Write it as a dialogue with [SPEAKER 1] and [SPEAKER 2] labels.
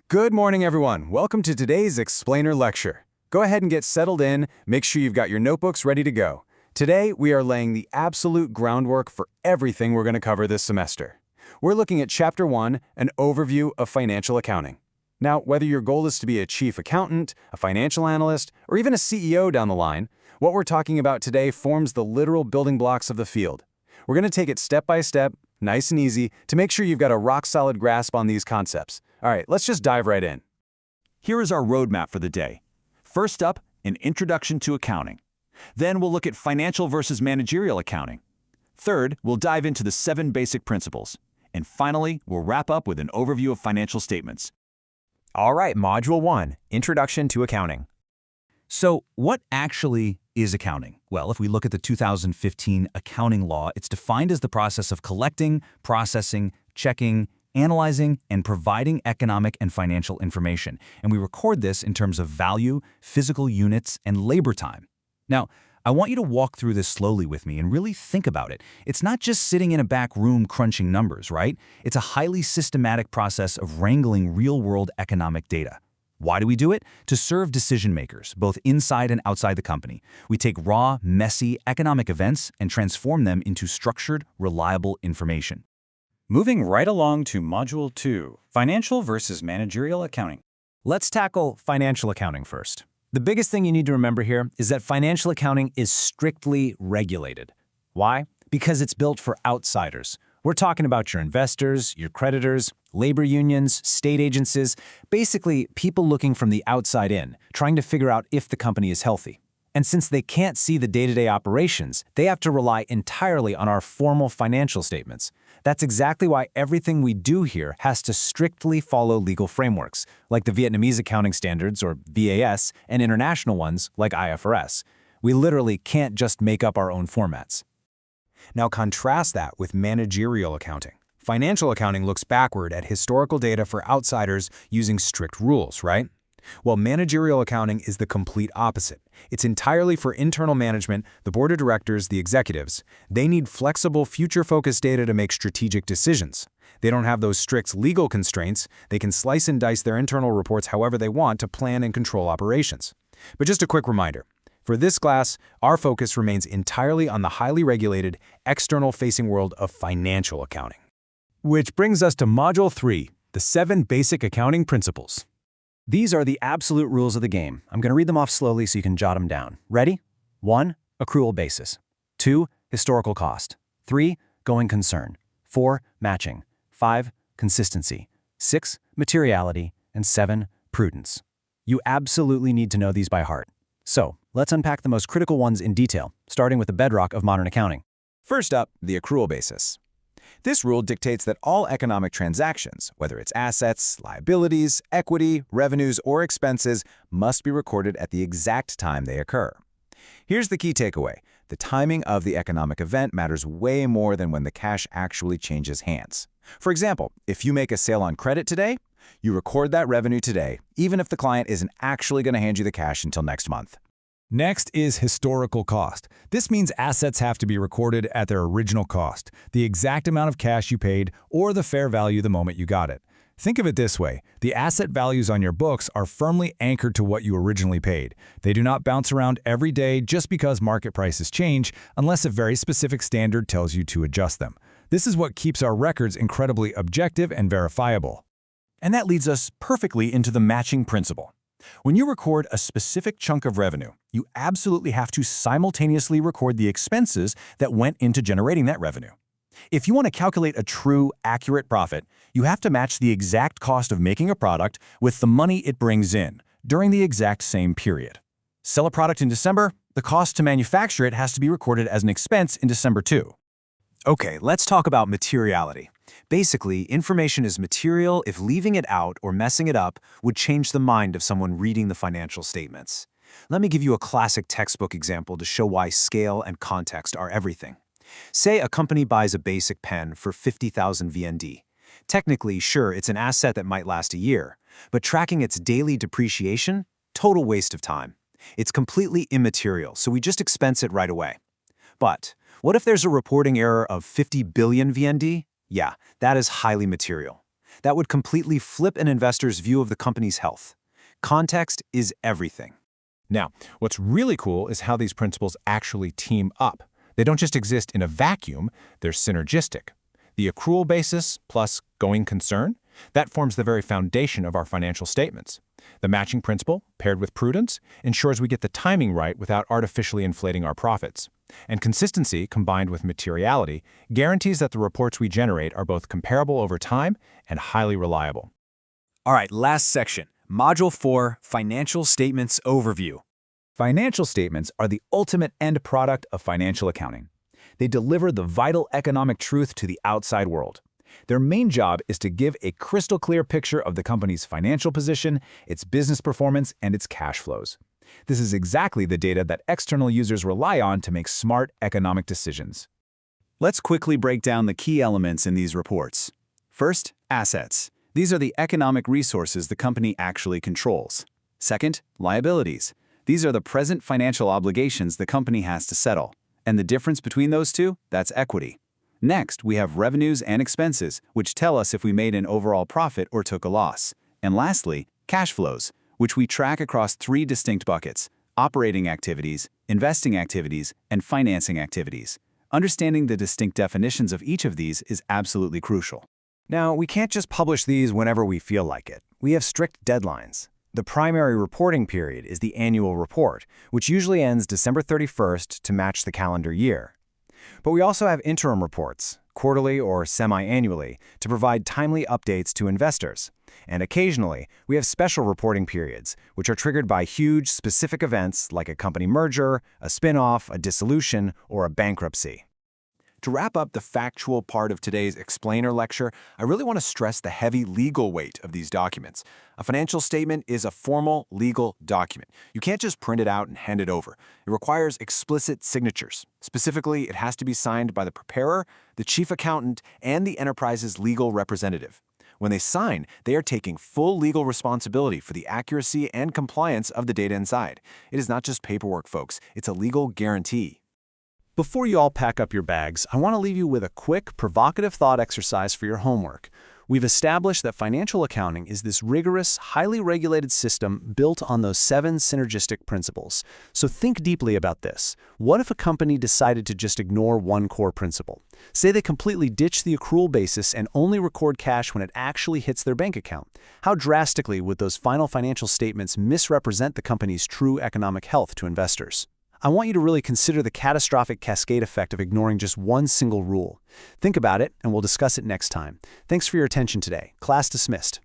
[SPEAKER 1] Good morning, everyone. Welcome to today's Explainer lecture. Go ahead and get settled in. Make sure you've got your notebooks ready to go. Today, we are laying the absolute groundwork for everything we're going to cover this semester. We're looking at Chapter 1, an overview of financial accounting. Now, whether your goal is to be a chief accountant, a financial analyst, or even a CEO down the line, what we're talking about today forms the literal building blocks of the field. We're going to take it step by step, nice and easy, to make sure you've got a rock-solid grasp on these concepts. All right, let's just dive right in.
[SPEAKER 2] Here is our roadmap for the day. First up, an introduction to accounting. Then we'll look at financial versus managerial accounting. Third, we'll dive into the 7 basic principles. And finally, we'll wrap up with an overview of financial statements.
[SPEAKER 3] All right, Module 1, Introduction to Accounting.
[SPEAKER 4] So what actually is accounting? Well, if we look at the 2015 accounting law, it's defined as the process of collecting, processing, checking, analyzing, and providing economic and financial information. And we record this in terms of value, physical units, and labor time. Now, I want you to walk through this slowly with me and really think about it. It's not just sitting in a back room crunching numbers, right? It's a highly systematic process of wrangling real-world economic data. Why do we do it? To serve decision makers, both inside and outside the company. We take raw, messy economic events and transform them into structured, reliable information.
[SPEAKER 5] Moving right along to Module 2, Financial versus Managerial Accounting.
[SPEAKER 3] Let's tackle financial accounting first. The biggest thing you need to remember here is that financial accounting is strictly regulated. Why? Because it's built for outsiders. We're talking about your investors, your creditors, labor unions, state agencies, basically people looking from the outside in, trying to figure out if the company is healthy. And since they can't see the day-to-day operations, they have to rely entirely on our formal financial statements. That's exactly why everything we do here has to strictly follow legal frameworks, like the Vietnamese accounting standards, or VAS, and international ones, like IFRS. We literally can't just make up our own formats.
[SPEAKER 1] Now contrast that with managerial accounting. Financial accounting looks backward at historical data for outsiders using strict rules, right? Well, managerial accounting is the complete opposite. It's entirely for internal management, the board of directors, the executives. They need flexible, future-focused data to make strategic decisions. They don't have those strict legal constraints. They can slice and dice their internal reports however they want to plan and control operations. But just a quick reminder. For this class, our focus remains entirely on the highly regulated, external-facing world of financial accounting.
[SPEAKER 3] Which brings us to Module 3, the 7 basic accounting principles. These are the absolute rules of the game. I'm going to read them off slowly so you can jot them down. Ready? 1. Accrual basis. 2. Historical cost. 3. Going concern. 4. Matching. 5. Consistency. 6. Materiality. And 7. Prudence. You absolutely need to know these by heart. So, let's unpack the most critical ones in detail, starting with the bedrock of modern accounting.
[SPEAKER 1] First up, the accrual basis. This rule dictates that all economic transactions, whether it's assets, liabilities, equity, revenues, or expenses, must be recorded at the exact time they occur. Here's the key takeaway. The timing of the economic event matters way more than when the cash actually changes hands. For example, if you make a sale on credit today, you record that revenue today, even if the client isn't actually going to hand you the cash until next month.
[SPEAKER 6] Next is historical cost. This means assets have to be recorded at their original cost, the exact amount of cash you paid, or the fair value the moment you got it. Think of it this way. The asset values on your books are firmly anchored to what you originally paid. They do not bounce around every day just because market prices change, unless a very specific standard tells you to adjust them. This is what keeps our records incredibly objective and verifiable.
[SPEAKER 4] And that leads us perfectly into the matching principle. When you record a specific chunk of revenue, you absolutely have to simultaneously record the expenses that went into generating that revenue. If you want to calculate a true, accurate profit, you have to match the exact cost of making a product with the money it brings in during the exact same period. Sell a product in December, the cost to manufacture it has to be recorded as an expense in December too.
[SPEAKER 3] Okay, let's talk about materiality. Basically, information is material if leaving it out or messing it up would change the mind of someone reading the financial statements. Let me give you a classic textbook example to show why scale and context are everything. Say a company buys a basic pen for 50,000 VND. Technically, sure, it's an asset that might last a year, but tracking its daily depreciation? Total waste of time. It's completely immaterial, so we just expense it right away. But what if there's a reporting error of 50 billion VND? Yeah, that is highly material. That would completely flip an investor's view of the company's health. Context is everything.
[SPEAKER 1] Now, what's really cool is how these principles actually team up. They don't just exist in a vacuum, they're synergistic. The accrual basis plus going concern, that forms the very foundation of our financial statements. The matching principle, paired with prudence, ensures we get the timing right without artificially inflating our profits. And consistency, combined with materiality, guarantees that the reports we generate are both comparable over time and highly reliable.
[SPEAKER 3] All right, last section. Module 4, Financial Statements Overview.
[SPEAKER 4] Financial statements are the ultimate end product of financial accounting. They deliver the vital economic truth to the outside world. Their main job is to give a crystal clear picture of the company's financial position, its business performance, and its cash flows. This is exactly the data that external users rely on to make smart economic decisions.
[SPEAKER 2] Let's quickly break down the key elements in these reports. First, assets. These are the economic resources the company actually controls. Second, liabilities. These are the present financial obligations the company has to settle. And the difference between those two, that's equity. Next, we have revenues and expenses, which tell us if we made an overall profit or took a loss. And lastly, cash flows, which we track across 3 distinct buckets: operating activities, investing activities, and financing activities. Understanding the distinct definitions of each of these is absolutely crucial.
[SPEAKER 3] Now, we can't just publish these whenever we feel like it. We have strict deadlines. The primary reporting period is the annual report, which usually ends December 31st to match the calendar year. But we also have interim reports, quarterly or semi-annually, to provide timely updates to investors. And occasionally, we have special reporting periods, which are triggered by huge, specific events like a company merger, a spin-off, a dissolution, or a bankruptcy. To wrap up the factual part of today's explainer lecture, I really want to stress the heavy legal weight of these documents. A financial statement is a formal legal document. You can't just print it out and hand it over. It requires explicit signatures. Specifically, it has to be signed by the preparer, the chief accountant, and the enterprise's legal representative. When they sign, they are taking full legal responsibility for the accuracy and compliance of the data inside. It is not just paperwork, folks. It's a legal guarantee. Before you all pack up your bags, I want to leave you with a quick, provocative thought exercise for your homework. We've established that financial accounting is this rigorous, highly regulated system built on those 7 synergistic principles. So think deeply about this. What if a company decided to just ignore one core principle? Say they completely ditch the accrual basis and only record cash when it actually hits their bank account. How drastically would those final financial statements misrepresent the company's true economic health to investors? I want you to really consider the catastrophic cascade effect of ignoring just one single rule. Think about it, and we'll discuss it next time. Thanks for your attention today. Class dismissed.